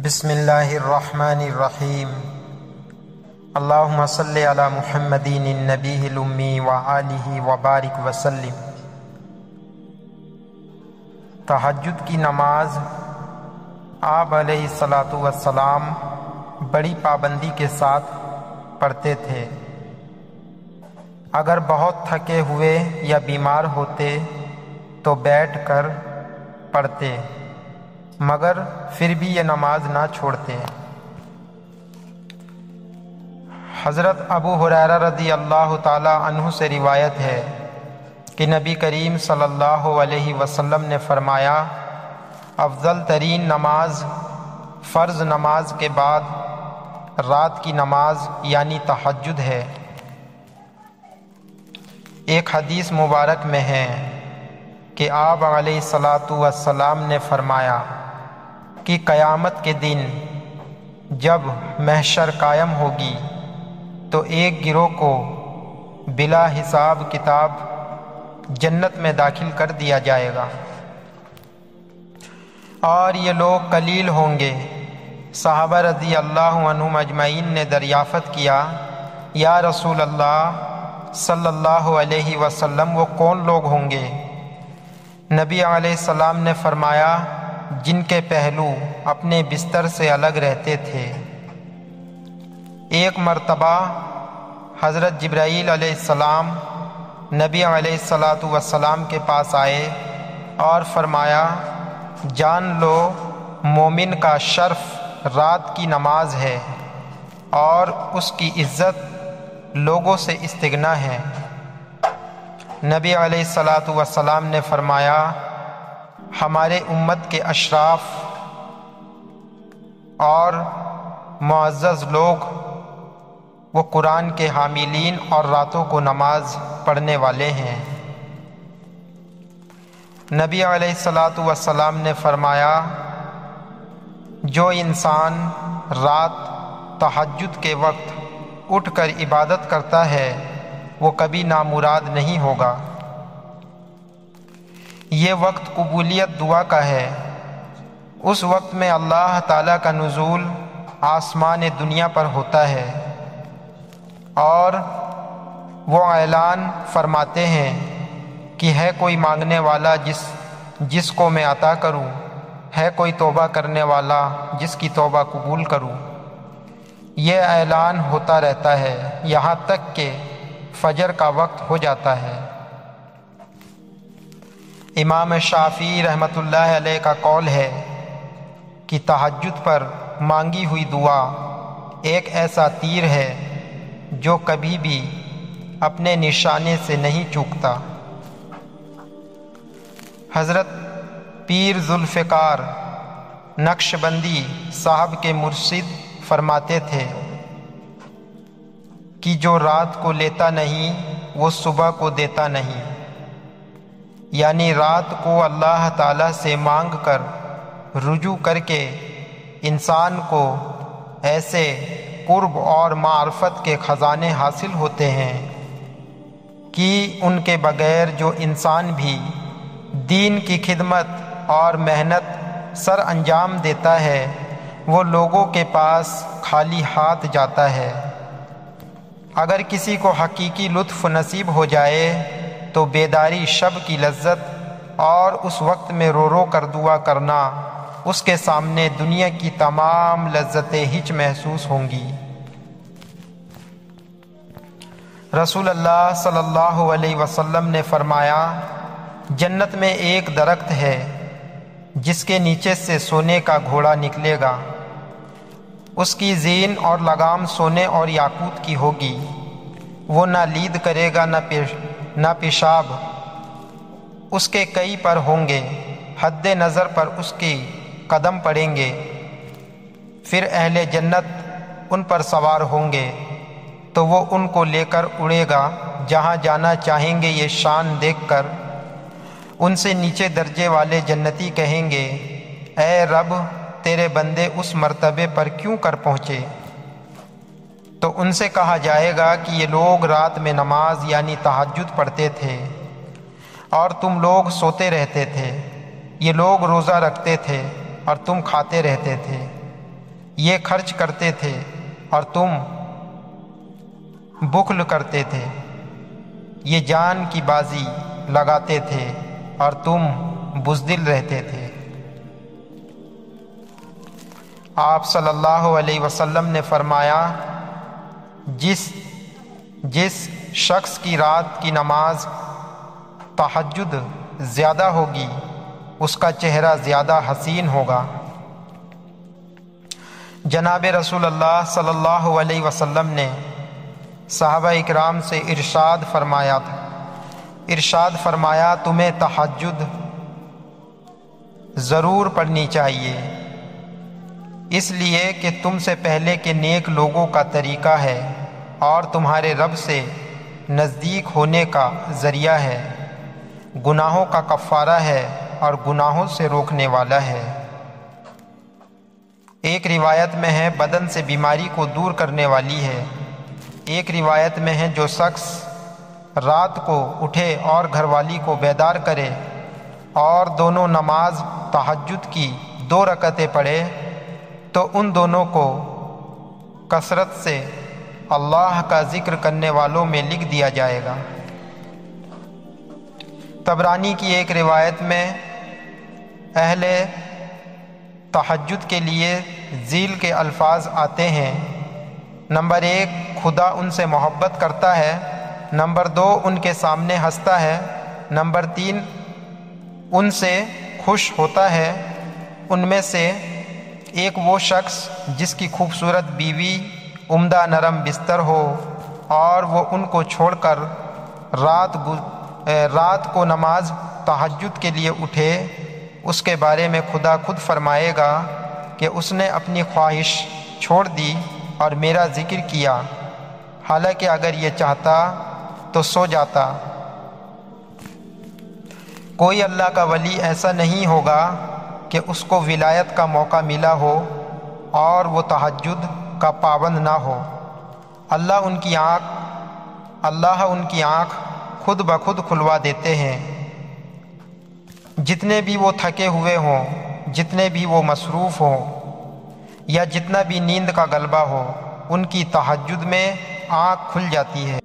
بسم اللہ الرحمن الرحیم اللہم صلی علی محمد النبی الامی وآلہ وبارک وسلم۔ تہجد کی نماز آپ علیہ الصلاۃ والسلام بڑی پابندی کے ساتھ پڑھتے تھے۔ اگر بہت تھکے ہوئے یا بیمار ہوتے تو بیٹھ کر پڑھتے، مگر پھر بھی یہ نماز نہ چھوڑتے۔ حضرت ابو ہریرہ رضی اللہ تعالی عنہ سے روایت ہے کہ نبی کریم صلی اللہ علیہ وسلم نے فرمایا، افضل ترین نماز فرض نماز کے بعد رات کی نماز یعنی تہجد ہے۔ ایک حدیث مبارک میں ہے کہ آپ علیہ الصلاۃ والسلام نے فرمایا کہ قیامت کے دن جب محشر قائم ہوگی تو ایک گروہ کو بلا حساب کتاب جنت میں داخل کر دیا جائے گا، اور یہ لوگ قلیل ہوں گے۔ صحابہ رضی اللہ عنہم اجمعین نے دریافت کیا، یا رسول اللہ صلی اللہ علیہ وسلم وہ کون لوگ ہوں گے؟ نبی علیہ السلام نے فرمایا، جن کے پہلو اپنے بستر سے الگ رہتے تھے۔ ایک مرتبہ حضرت جبرائیل علیہ السلام نبی علیہ الصلاۃ والسلام کے پاس آئے اور فرمایا، جان لو مومن کا شرف رات کی نماز ہے اور اس کی عزت لوگوں سے استغنا ہے۔ نبی علیہ الصلاۃ والسلام نے فرمایا، ہمارے امت کے اشراف اور معزز لوگ وہ قرآن کے حاملین اور راتوں کو نماز پڑھنے والے ہیں۔ نبی علیہ الصلاۃ والسلام نے فرمایا، جو انسان رات تہجد کے وقت اٹھ کر عبادت کرتا ہے وہ کبھی نامراد نہیں ہوگا۔ یہ وقت قبولیت دعا کا ہے۔ اس وقت میں اللہ تعالیٰ کا نزول آسمان دنیا پر ہوتا ہے اور وہ اعلان فرماتے ہیں کہ ہے کوئی مانگنے والا جس کو میں عطا کروں، ہے کوئی توبہ کرنے والا جس کی توبہ قبول کروں۔ یہ اعلان ہوتا رہتا ہے یہاں تک کہ فجر کا وقت ہو جاتا ہے۔ امام شافعی رحمۃ اللہ علیہ کا قول ہے کہ تہجد پر مانگی ہوئی دعا ایک ایسا تیر ہے جو کبھی بھی اپنے نشانے سے نہیں چوکتا۔ حضرت پیر ذوالفقار نقشبندی صاحب کے مرشد فرماتے تھے کہ جو رات کو لیتا نہیں وہ صبح کو دیتا نہیں، یعنی رات کو اللہ تعالیٰ سے مانگ کر رجوع کر کے انسان کو ایسے قرب اور معرفت کے خزانے حاصل ہوتے ہیں کہ ان کے بغیر جو انسان بھی دین کی خدمت اور محنت سر انجام دیتا ہے وہ لوگوں کے پاس خالی ہاتھ جاتا ہے۔ اگر کسی کو حقیقی لطف نصیب ہو جائے تو بیداری شب کی لذت اور اس وقت میں رو رو کر دعا کرنا اس کے سامنے دنیا کی تمام لذتیں ہچ محسوس ہوں گی۔ رسول اللہ صلی اللہ علیہ وسلم نے فرمایا، جنت میں ایک درخت ہے جس کے نیچے سے سونے کا گھوڑا نکلے گا، اس کی زین اور لگام سونے اور یاقوت کی ہوگی، وہ نہ لید کرے گا نہ پیشاب، اس کے کئی پر ہوں گے، حد نظر پر اس کی قدم پڑیں گے، پھر اہل جنت ان پر سوار ہوں گے تو وہ ان کو لے کر اڑے گا جہاں جانا چاہیں گے۔ یہ شان دیکھ کر ان سے نیچے درجے والے جنتی کہیں گے، اے رب تیرے بندے اس مرتبے پر کیوں کر پہنچے؟ تو ان سے کہا جائے گا کہ یہ لوگ رات میں نماز یعنی تہجد پڑھتے تھے اور تم لوگ سوتے رہتے تھے، یہ لوگ روزہ رکھتے تھے اور تم کھاتے رہتے تھے، یہ خرچ کرتے تھے اور تم بخل کرتے تھے، یہ جان کی بازی لگاتے تھے اور تم بزدل رہتے تھے۔ آپ صلی اللہ علیہ وسلم نے فرمایا، جس شخص کی رات کی نماز تہجد زیادہ ہوگی اس کا چہرہ زیادہ حسین ہوگا۔ جناب رسول اللہ صلی اللہ علیہ وسلم نے صحابہ اکرام سے ارشاد فرمایا تمہیں تہجد ضرور پڑھنی چاہیے، اس لیے کہ تم سے پہلے کے نیک لوگوں کا طریقہ ہے اور تمہارے رب سے نزدیک ہونے کا ذریعہ ہے، گناہوں کا کفارہ ہے اور گناہوں سے روکنے والا ہے۔ ایک روایت میں ہے بدن سے بیماری کو دور کرنے والی ہے، ایک روایت میں ہے جو شخص رات کو اٹھے اور گھر والی کو بیدار کرے اور دونوں نماز تہجد کی 2 رکعتیں پڑھے تو ان دونوں کو کثرت سے اللہ کا ذکر کرنے والوں میں لکھ دیا جائے گا۔ طبرانی کی ایک روایت میں اہل تہجد کے لیے ذیل کے الفاظ آتے ہیں، نمبر 1 خدا ان سے محبت کرتا ہے، نمبر 2 ان کے سامنے ہنستا ہے، نمبر 3 ان سے خوش ہوتا ہے۔ ان میں سے ایک وہ شخص جس کی خوبصورت بیوی عمدہ نرم بستر ہو اور وہ ان کو چھوڑ کر رات کو نماز تہجد کے لیے اٹھے، اس کے بارے میں خدا خود فرمائے گا کہ اس نے اپنی خواہش چھوڑ دی اور میرا ذکر کیا، حالانکہ اگر یہ چاہتا تو سو جاتا۔ کوئی اللہ کا ولی ایسا نہیں ہوگا کہ اس کو ولایت کا موقع ملا ہو اور وہ تہجد کا پابند نہ ہو۔ اللہ ان کی آنکھ خود بخود کھلوا دیتے ہیں، جتنے بھی وہ تھکے ہوئے ہوں، جتنے بھی وہ مصروف ہوں یا جتنا بھی نیند کا غلبہ ہو، ان کی تہجد میں آنکھ کھل جاتی ہے۔